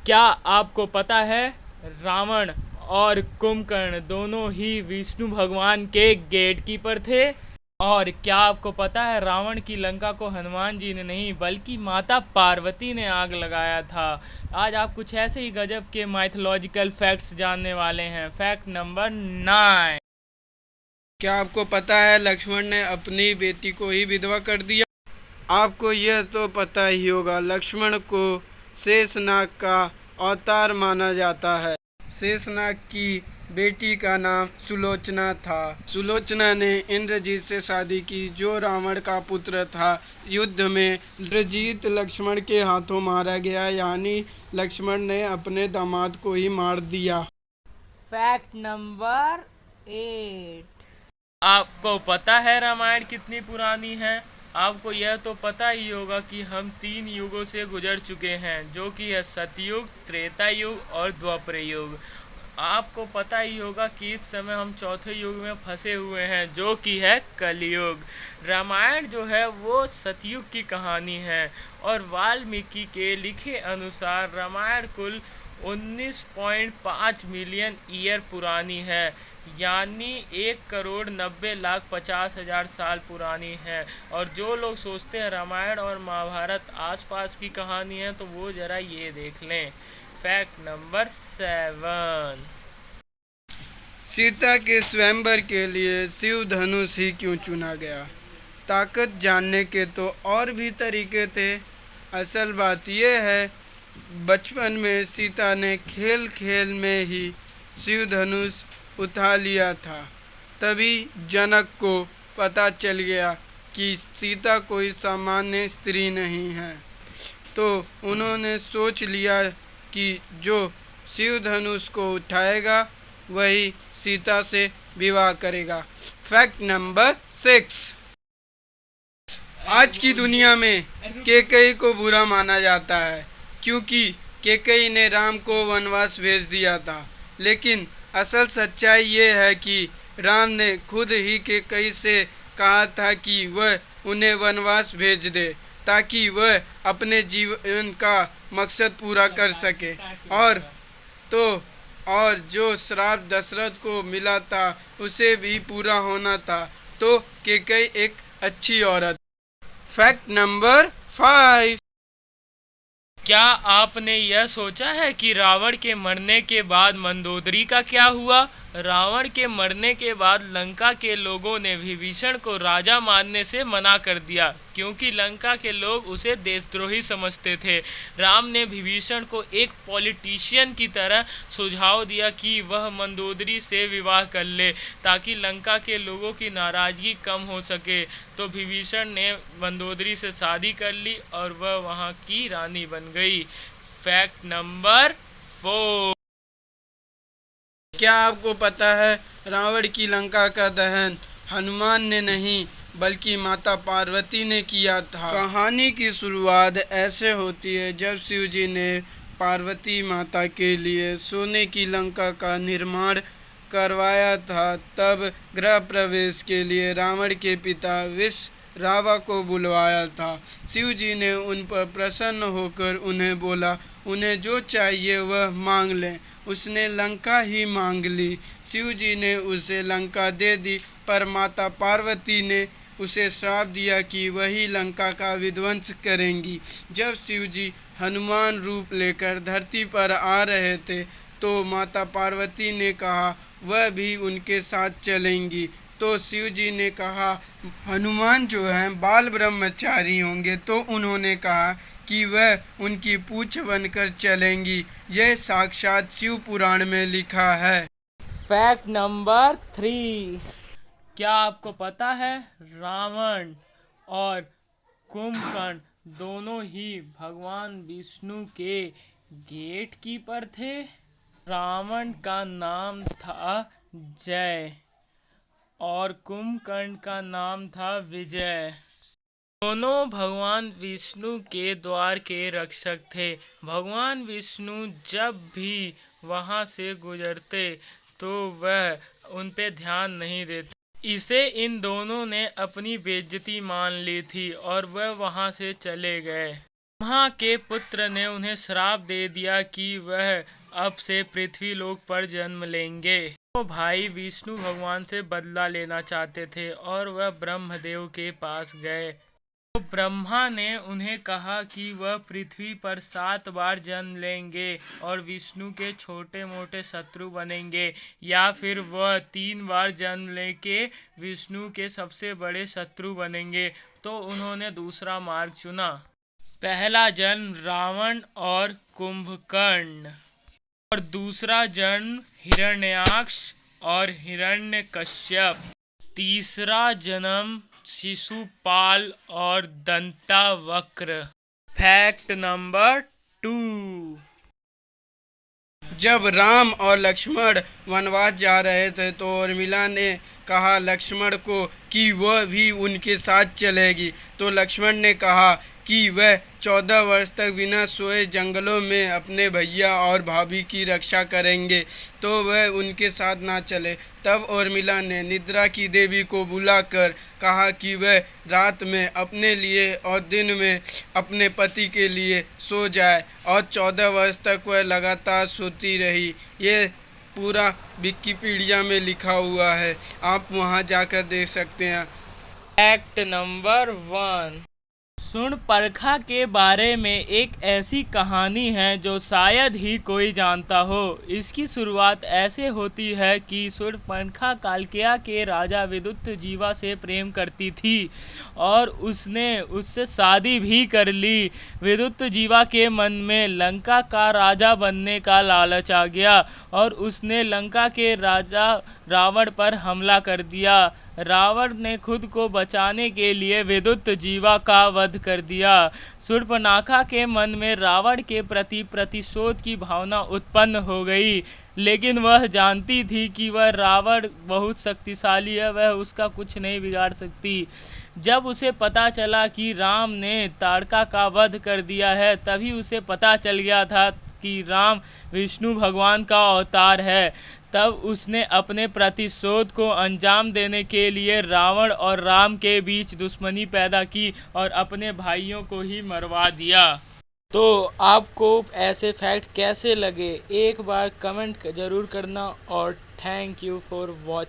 क्या आपको पता है रावण और कुंभकर्ण दोनों ही विष्णु भगवान के गेट कीपर थे? और क्या आपको पता है रावण की लंका को हनुमान जी ने नहीं बल्कि माता पार्वती ने आग लगाया था? आज आप कुछ ऐसे ही गजब के माइथोलॉजिकल फैक्ट्स जानने वाले हैं। Fact number 9। क्या आपको पता है लक्ष्मण ने अपनी बेटी को ही विधवा कर दिया? आपको यह तो पता ही होगा, लक्ष्मण को शेषनाग का अवतार माना जाता है। शेषनाग की बेटी का नाम सुलोचना था। सुलोचना ने इंद्रजीत से शादी की, जो रावण का पुत्र था। युद्ध में इंद्रजीत लक्ष्मण के हाथों मारा गया, यानी लक्ष्मण ने अपने दामाद को ही मार दिया। Fact number 8। आपको पता है रामायण कितनी पुरानी है? आपको यह तो पता ही होगा कि हम 3 युगों से गुजर चुके हैं, जो कि है सतयुग, त्रेता युग और द्वापर युग। आपको पता ही होगा कि इस समय हम चौथे युग में फंसे हुए हैं, जो कि है कलयुग। रामायण जो है वो सतयुग की कहानी है और वाल्मीकि के लिखे अनुसार रामायण कुल 19.5 मिलियन ईयर पुरानी है, यानी 1,90,50,000 साल पुरानी है। और जो लोग सोचते हैं रामायण और महाभारत आसपास की कहानी है, तो वो जरा ये देख लें। Fact number 7। सीता के स्वयंवर के लिए शिव धनुष ही क्यों चुना गया? ताकत जानने के तो और भी तरीके थे। असल बात यह है, बचपन में सीता ने खेल खेल में ही शिव धनुष उठा लिया था। तभी जनक को पता चल गया कि सीता कोई सामान्य स्त्री नहीं है, तो उन्होंने सोच लिया कि जो शिव धनुष को उठाएगा वही सीता से विवाह करेगा। Fact number 6। आज की दुनिया में कैकेयी को बुरा माना जाता है, क्योंकि कैकेयी ने राम को वनवास भेज दिया था। लेकिन असल सच्चाई ये है कि राम ने खुद ही कैकेयी से कहा था कि वह उन्हें वनवास भेज दे, ताकि वह अपने जीवन का मकसद पूरा कर सके। और जो श्राप दशरथ को मिला था उसे भी पूरा होना था, तो कैकेयी एक अच्छी औरत। Fact number 5। क्या आपने यह सोचा है कि रावण के मरने के बाद मंदोदरी का क्या हुआ? रावण के मरने के बाद लंका के लोगों ने विभीषण को राजा मानने से मना कर दिया, क्योंकि लंका के लोग उसे देशद्रोही समझते थे। राम ने विभीषण को एक पॉलिटिशियन की तरह सुझाव दिया कि वह मंदोदरी से विवाह कर ले, ताकि लंका के लोगों की नाराजगी कम हो सके। तो विभीषण ने मंदोदरी से शादी कर ली और वह वहां की रानी बन गई। Fact number 4। क्या आपको पता है रावण की लंका का दहन हनुमान ने नहीं बल्कि माता पार्वती ने किया था? कहानी की शुरुआत ऐसे होती है, जब शिव जी ने पार्वती माता के लिए सोने की लंका का निर्माण करवाया था। तब गृह प्रवेश के लिए रावण के पिता रावा को बुलवाया था। शिव जी ने उन पर प्रसन्न होकर उन्हें बोला, उन्हें जो चाहिए वह मांग लें। उसने लंका ही मांग ली। शिव जी ने उसे लंका दे दी, पर माता पार्वती ने उसे श्राप दिया कि वही लंका का विध्वंस करेंगी। जब शिव जी हनुमान रूप लेकर धरती पर आ रहे थे, तो माता पार्वती ने कहा वह भी उनके साथ चलेंगी। तो शिव जी ने कहा हनुमान जो हैं बाल ब्रह्मचारी होंगे, तो उन्होंने कहा कि वह उनकी पूछ बनकर चलेंगी। यह साक्षात शिव पुराण में लिखा है। Fact number 3। क्या आपको पता है रावण और कुंभकर्ण दोनों ही भगवान विष्णु के गेट कीपर थे? रावण का नाम था जय और कुंभकर्ण का नाम था विजय। दोनों भगवान विष्णु के द्वार के रक्षक थे। भगवान विष्णु जब भी वहां से गुजरते तो वह उन पे ध्यान नहीं देते। इसे इन दोनों ने अपनी बेइज्जती मान ली थी और वह वहां से चले गए। ब्रह्मा के पुत्र ने उन्हें श्राप दे दिया कि वह अब से पृथ्वी लोक पर जन्म लेंगे। तो भाई विष्णु भगवान से बदला लेना चाहते थे और वह ब्रह्मदेव के पास गए। तो ब्रह्मा ने उन्हें कहा कि वह पृथ्वी पर 7 बार जन्म लेंगे और विष्णु के छोटे मोटे शत्रु बनेंगे, या फिर वह 3 बार जन्म लेके विष्णु के सबसे बड़े शत्रु बनेंगे। तो उन्होंने दूसरा मार्ग चुना। पहला जन्म रावण और कुंभकर्ण और दूसरा जन्म हिरण्याक्ष और हिरण्यकश्यप। तीसरा जन्म शिशुपाल और दंतावक्र। Fact number 2। जब राम और लक्ष्मण वनवास जा रहे थे तो उर्मिला ने कहा लक्ष्मण को कि वह भी उनके साथ चलेगी। तो लक्ष्मण ने कहा कि वह 14 वर्ष तक बिना सोए जंगलों में अपने भैया और भाभी की रक्षा करेंगे, तो वह उनके साथ ना चले। तब उर्मिला ने निद्रा की देवी को बुलाकर कहा कि वह रात में अपने लिए और दिन में अपने पति के लिए सो जाए, और 14 वर्ष तक वह लगातार सोती रही। ये पूरा विकिपीडिया में लिखा हुआ है, आप वहां जाकर देख सकते हैं। Fact number 1। शूर्पणखा के बारे में एक ऐसी कहानी है जो शायद ही कोई जानता हो। इसकी शुरुआत ऐसे होती है कि शूर्पणखा कालकेय के राजा विद्युतजीवा से प्रेम करती थी और उसने उससे शादी भी कर ली। विद्युतजीवा के मन में लंका का राजा बनने का लालच आ गया और उसने लंका के राजा रावण पर हमला कर दिया। रावण ने खुद को बचाने के लिए विद्युतजीवा का वध कर दिया। शूर्पणखा के मन में रावण के प्रति प्रतिशोध की भावना उत्पन्न हो गई, लेकिन वह जानती थी कि वह रावण बहुत शक्तिशाली है, वह उसका कुछ नहीं बिगाड़ सकती। जब उसे पता चला कि राम ने ताड़का का वध कर दिया है, तभी उसे पता चल गया था कि राम विष्णु भगवान का अवतार है। तब उसने अपने प्रतिशोध को अंजाम देने के लिए रावण और राम के बीच दुश्मनी पैदा की और अपने भाइयों को ही मरवा दिया। तो आपको ऐसे फैक्ट कैसे लगे, एक बार कमेंट जरूर करना और थैंक यू फॉर वॉचिंग।